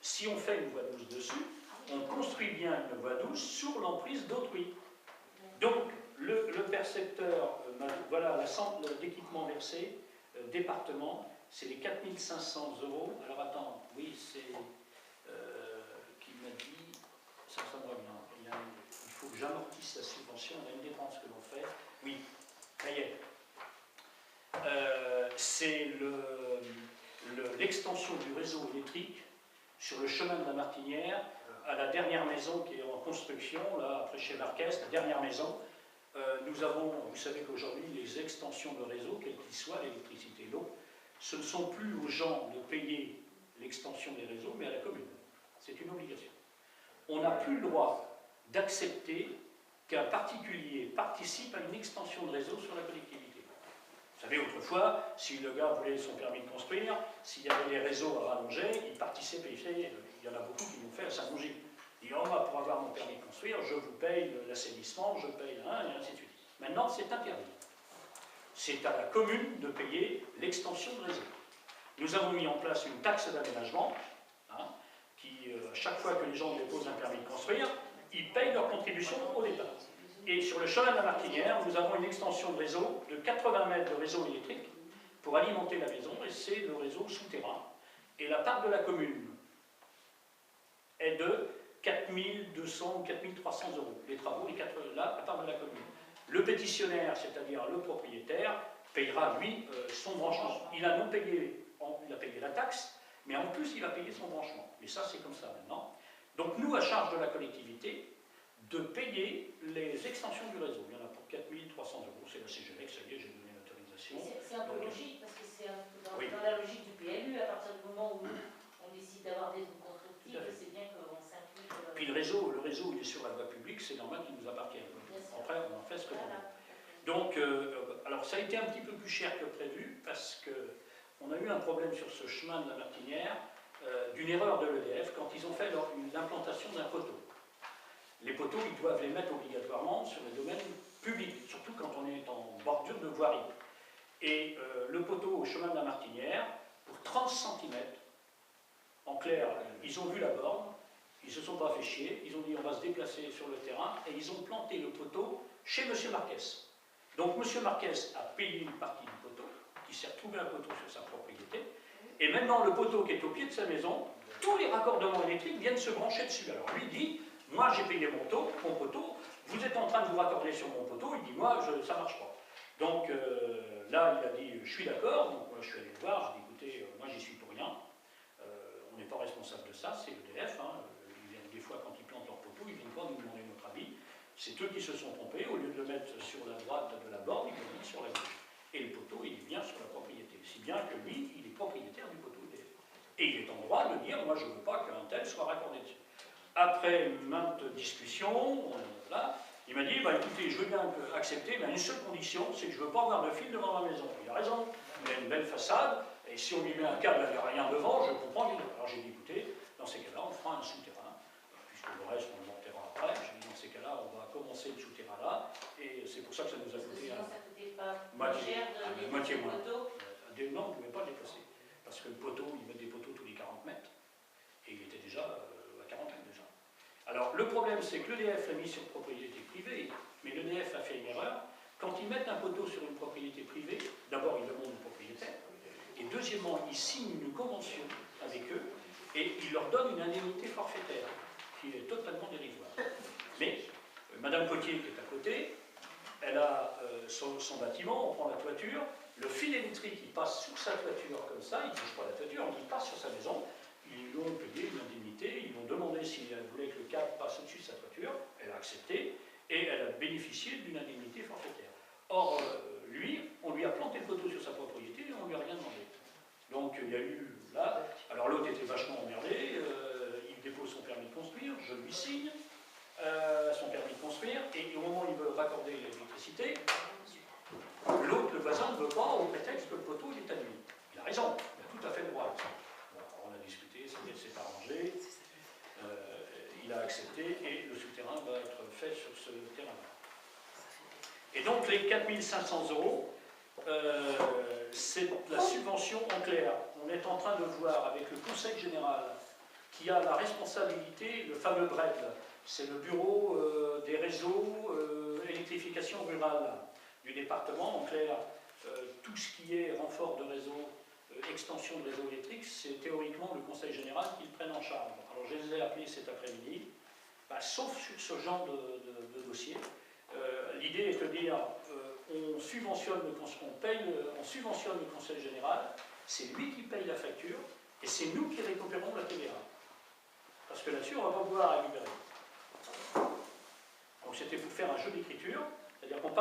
si on fait une voie douce dessus, on construit bien une voie douce sur l'emprise d'autrui. Donc, le percepteur, voilà l'équipement versé, département, c'est les 4 500 €. Alors attends, oui, c'est qui m'a dit, ça me revient, il faut que j'amortisse la subvention, on a une dépense que l'on fait. Oui, ça y est. C'est l'extension du réseau électrique sur le chemin de la Martinière, à la dernière maison qui est en construction, là, après chez Marquès, la dernière maison. Nous avons, vous savez qu'aujourd'hui, les extensions de réseau, quelles qu'ils soient, l'électricité et l'eau, ce ne sont plus aux gens de payer l'extension des réseaux, mais à la commune. C'est une obligation. On n'a plus le droit d'accepter qu'un particulier participe à une extension de réseau sur la collectivité. Vous savez, autrefois, si le gars voulait son permis de construire, s'il y avait des réseaux à rallonger, il participait, il y en a beaucoup qui l'ont fait à Saint-Gongy. Il dit, oh, pour avoir mon permis de construire, je vous paye l'assainissement, je paye un, et ainsi de suite. Maintenant, c'est interdit. C'est à la commune de payer l'extension de réseau. Nous avons mis en place une taxe d'aménagement, qui, chaque fois que les gens déposent un permis de construire, ils payent leur contribution au départ. Et sur le chemin de la Martinière, nous avons une extension de réseau de 80 mètres de réseau électrique pour alimenter la maison, et c'est le réseau souterrain. Et la part de la commune est de 4 200 ou 4 300 €. Les travaux, la part de la commune. Le pétitionnaire, c'est-à-dire le propriétaire, payera, lui, son branchement. Il a non payé, il a payé la taxe, mais en plus, il va payer son branchement. Et ça, c'est comme ça maintenant. Donc, nous, à charge de la collectivité, de payer les extensions du réseau. Il y en a pour 4 300 €. C'est la CGLEC, ça y est, j'ai donné l'autorisation. C'est un peu logique, parce que c'est dans la logique du PLU, à partir du moment où on décide d'avoir des zones constructives, c'est bien qu'on s'implique. Puis le réseau, il est sur la voie publique, c'est normal qu'il nous appartienne. Après, on en fait ce que l'on veut. Donc, alors ça a été un petit peu plus cher que prévu, parce qu'on a eu un problème sur ce chemin de la Martinière, d'une erreur de l'EDF, quand ils ont fait l'implantation d'un poteau. Les poteaux, ils doivent les mettre obligatoirement sur les domaines publics, surtout quand on est en bordure de voirie. Et le poteau au chemin de la Martinière, pour 30 cm, en clair, ils ont vu la borne, ils ne se sont pas fait chier, ils ont dit on va se déplacer sur le terrain, et ils ont planté le poteau chez M. Marquès. Donc M. Marquès a payé une partie du poteau, qui s'est retrouvé un poteau sur sa propriété, et maintenant le poteau qui est au pied de sa maison, tous les raccordements électriques viennent se brancher dessus. Alors lui dit, moi j'ai payé mon poteau, vous êtes en train de vous raccorder sur mon poteau, il dit moi ça ne marche pas. Donc là il a dit je suis d'accord, donc moi je suis allé le voir, je dis écoutez, moi j'y suis pour rien, on n'est pas responsable de ça, c'est l'EDF, des fois quand ils plantent leur poteau, ils ne viennent pas nous demander notre avis, c'est eux qui se sont trompés, au lieu de le mettre sur la droite de la borne, ils l'ont mis sur la gauche. Et le poteau il est bien sur la propriété, si bien que lui il est propriétaire du poteau EDF. Et il est en droit de dire moi je ne veux pas qu'un tel soit raccordé dessus. Après maintes discussions, il m'a dit, écoutez, je veux bien accepter, mais à une seule condition, c'est que je ne veux pas avoir de fil devant ma maison. Il a raison, il a une belle façade, et si on lui met un câble, il n'y a rien devant, je comprends qu'il y a. Alors j'ai dit, écoutez, dans ces cas-là, on fera un souterrain, puisque le reste, on le montera après. J'ai dit, dans ces cas-là, on va commencer le souterrain là, et c'est pour ça que ça nous a coûté sinon, ça ne coûtait pas moitié moins. Non, on ne pouvait pas le déplacer, parce que le poteau, il met des poteaux tous les 40 mètres, et il était déjà à 40 mètres déjà. Alors, le problème, c'est que l'EDF l'a mis sur propriété privée, mais l'EDF a fait une erreur. Quand ils mettent un poteau sur une propriété privée, d'abord, ils demandent au propriétaire, et deuxièmement, ils signent une convention avec eux, et ils leur donnent une indemnité forfaitaire, qui est totalement dérisoire. Mais, Madame Potier, qui est à côté, elle a son bâtiment, on prend la toiture, le fil électrique, il passe sous sa toiture comme ça, il ne touche pas la toiture, il passe sur sa maison. Ils lui ont payé une indemnité, ils lui ont demandé si elle voulait que le câble passe au-dessus de sa toiture, elle a accepté, et elle a bénéficié d'une indemnité forfaitaire. Or, lui, on lui a planté le poteau sur sa propriété et on ne lui a rien demandé. Donc, il y a eu là, alors l'autre était vachement emmerdé, il dépose son permis de construire, je lui signe son permis de construire, et au moment où il veut raccorder l'électricité, l'autre, le voisin, ne veut pas au prétexte que le poteau il est à lui. Il a raison, il a tout à fait le droit. On a discuté, ça s'est arrangé, il a accepté et le souterrain va être fait sur ce terrain-là. Et donc les 4 500 €, c'est la subvention en clair. On est en train de voir avec le Conseil général qui a la responsabilité, le fameux BRED, c'est le bureau des réseaux électrification rurale du département. En clair, tout ce qui est renfort de réseau, extension de réseau électrique, c'est théoriquement le Conseil général qui le prenne en charge. Alors je les ai appelés cet après-midi, sauf sur ce genre de dossier. L'idée est de dire, on subventionne le Conseil général, c'est lui qui paye la facture, et c'est nous qui récupérons la TVA. Parce que là-dessus, on ne va pas pouvoir la récupérer. Donc c'était pour faire un jeu d'écriture, c'est-à-dire qu'on